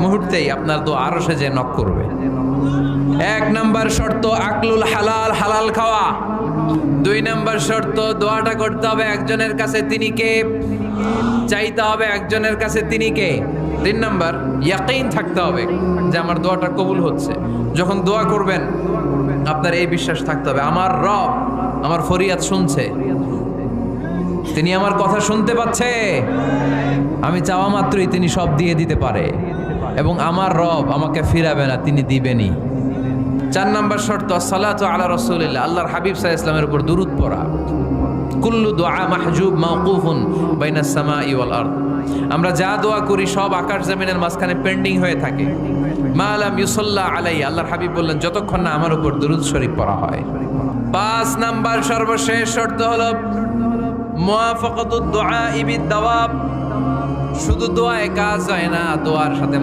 মুহূর্তেই আপনার দোয়া আরশে যে নক করবে। এক নাম্বার শর্ত আকলুল হালাল, হালাল খাওয়া। দুই নাম্বার শর্ত দোয়াটা করতে হবে একজনের কাছে, তিনি কে? চাইতে হবে একজনের কাছে, তিনি কে? তিন নাম্বার ইয়াকিন থাকতে হবে যে আমার দোয়াটা কবুল হচ্ছে। যখন দোয়া করবেন আপনার এই বিশ্বাস থাকতে হবে আমার রব আমার ফরিয়াদ শুনছে, তিনি আমার কথা শুনতে পাচ্ছে, আমি চাওয়া মাত্রই তিনি সব দিয়ে দিতে পারে এবং আমার রব আমাকে ফিরাবে না, তিনি দিবেনই। চার নাম্বার শর্ত সালাতু আলা রাসূলিল্লাহ, আল্লাহর হাবিব সাল্লাল্লাহু আলাইহি ওয়াসাল্লামের উপর দুরূদ পড়া। কুল্লু দুআ মাহজুব মাওকুফুন বাইনাস সামাই ওয়াল আরদ, আমরা যা দোয়া করি সব আকাশ জমিনের মাঝখানে পেন্ডিং হয়ে থাকে। মা লাম ইউসাল্লা আলাইহি, আল্লাহর হাবিব বললেন যতক্ষণ না আমার উপর দুরূদ শরীফ পড়া হয়। পাঁচ নাম্বার সর্বশেষ শর্ত হলো মুওয়াফাকাতুদ দুআ বিদ দাওয়াব, শুধু দোয়ায় কাজ হয় না, দোয়ার সাথে